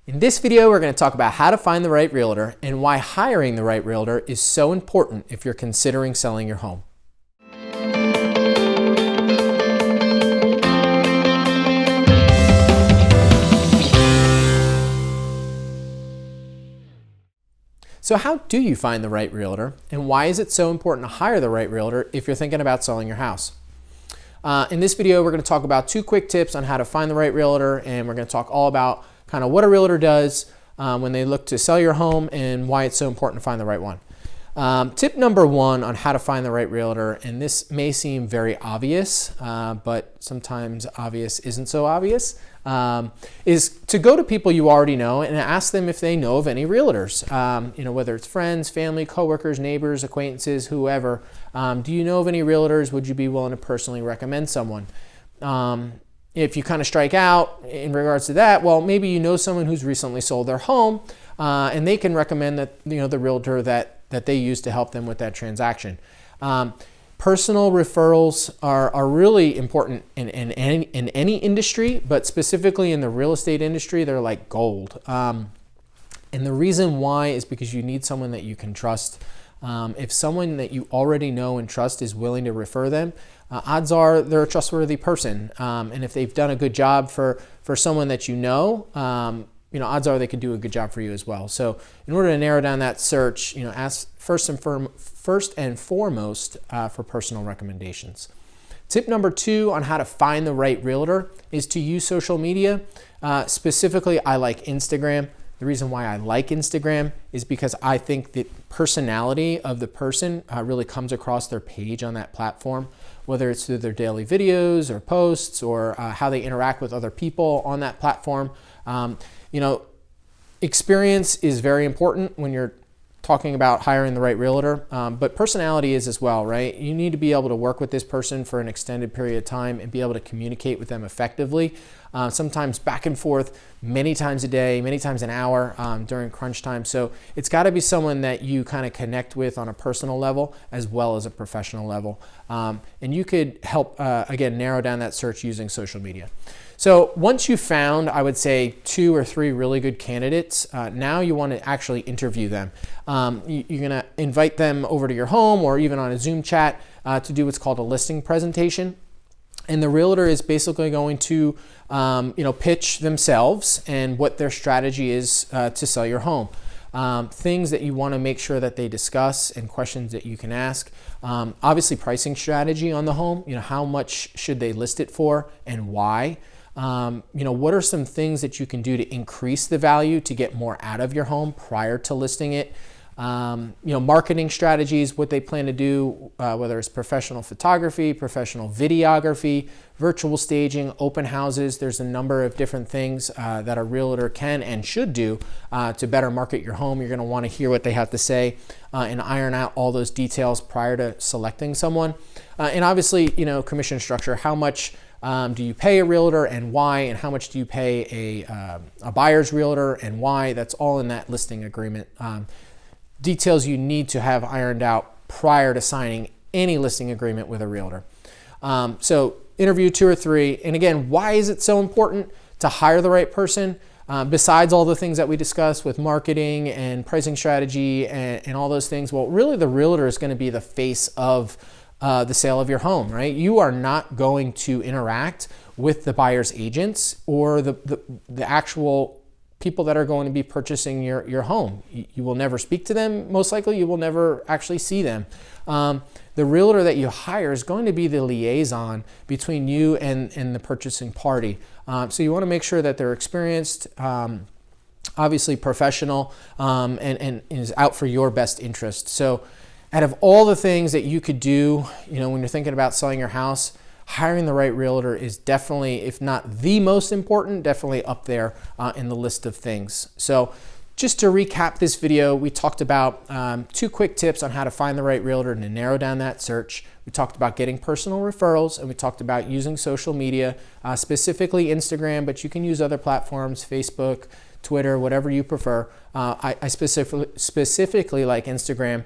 In this video, we're going to talk about how to find the right realtor and why hiring the right realtor is so important if you're considering selling your home. So how do you find the right realtor, and why is it so important to hire the right realtor if you're thinking about selling your house? In this video, we're going to talk about 2 quick tips on how to find the right realtor, and we're going to talk all about kind of what a realtor does when they look to sell your home and why it's so important to find the right one. Tip number 1 on how to find the right realtor, and this may seem very obvious, but sometimes obvious isn't so obvious, is to go to people you already know and ask them if they know of any realtors. Whether it's friends, family, coworkers, neighbors, acquaintances, whoever. Do you know of any realtors? Would you be willing to personally recommend someone? If you kind of strike out in regards to that, well, maybe you know someone who's recently sold their home, and they can recommend that the realtor that they use to help them with that transaction. Personal referrals are really important in any industry, but specifically in the real estate industry, they're like gold. And the reason why is because you need someone that you can trust. If someone that you already know and trust is willing to refer them, odds are they're a trustworthy person. And if they've done a good job for someone that you know, odds are they could do a good job for you as well. So in order to narrow down that search, ask first and foremost for personal recommendations. Tip number 2 on how to find the right realtor is to use social media. Specifically, I like Instagram. The reason why I like Instagram is because I think the personality of the person really comes across their page on that platform, whether it's through their daily videos or posts or how they interact with other people on that platform. Experience is very important when you're talking about hiring the right realtor, but personality is as well, right? You need to be able to work with this person for an extended period of time and be able to communicate with them effectively, sometimes back and forth, many times a day, many times an hour during crunch time. So it's got to be someone that you kind of connect with on a personal level as well as a professional level. And you could help, again, narrow down that search using social media. So once you've found, I would say, 2 or 3 really good candidates, now you want to actually interview them. You're going to invite them over to your home or even on a Zoom chat to do what's called a listing presentation. And the realtor is basically going to pitch themselves and what their strategy is to sell your home. Things that you want to make sure that they discuss and questions that you can ask. Obviously, pricing strategy on the home. How much should they list it for and why? What are some things that you can do to increase the value to get more out of your home prior to listing it? Marketing strategies, what they plan to do, whether it's professional photography, professional videography, virtual staging, open houses. There's a number of different things that a realtor can and should do to better market your home. You're going to want to hear what they have to say and iron out all those details prior to selecting someone. And obviously, commission structure. How much do you pay a realtor and why, and how much do you pay a buyer's realtor and why? That's all in that listing agreement. Details you need to have ironed out prior to signing any listing agreement with a realtor. So interview 2 or 3. And again, why is it so important to hire the right person? Besides all the things that we discussed with marketing and pricing strategy and all those things, well, really the realtor is going to be the face of the sale of your home, right? You are not going to interact with the buyer's agents or the actual people that are going to be purchasing your home. You will never speak to them. Most likely you will never actually see them. The realtor that you hire is going to be the liaison between you and the purchasing party. So you want to make sure that they're experienced, obviously professional, and is out for your best interest. So out of all the things that you could do, when you're thinking about selling your house, hiring the right realtor is definitely, if not the most important, definitely up there in the list of things. So just to recap this video, we talked about 2 quick tips on how to find the right realtor to narrow down that search. We talked about getting personal referrals, and we talked about using social media, specifically Instagram, but you can use other platforms, Facebook, Twitter, whatever you prefer. I specifically like Instagram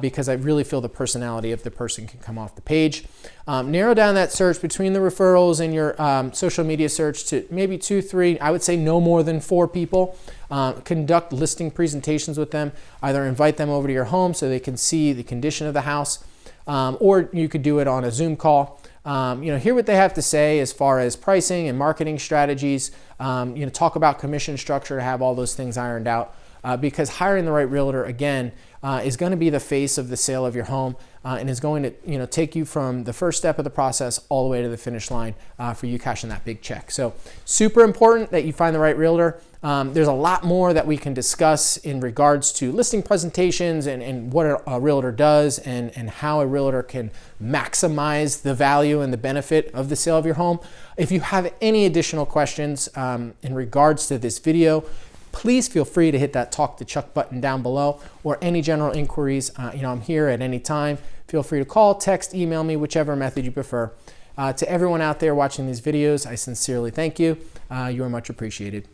because I really feel the personality of the person can come off the page. Narrow down that search between the referrals and your social media search to maybe 2, 3, I would say no more than 4 people. Conduct listing presentations with them. Either invite them over to your home so they can see the condition of the house, or you could do it on a Zoom call. Hear what they have to say as far as pricing and marketing strategies. Talk about commission structure, have all those things ironed out. Because hiring the right realtor, again, is going to be the face of the sale of your home, and is going to take you from the first step of the process all the way to the finish line for you cashing that big check. So super important that you find the right realtor. There's a lot more that we can discuss in regards to listing presentations and what a realtor does and how a realtor can maximize the value and the benefit of the sale of your home. If you have any additional questions in regards to this video, please feel free to hit that Talk to Chuck button down below, or any general inquiries. I'm here at any time. Feel free to call, text, email me, whichever method you prefer. To everyone out there watching these videos, I sincerely thank you. You are much appreciated.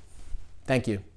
Thank you.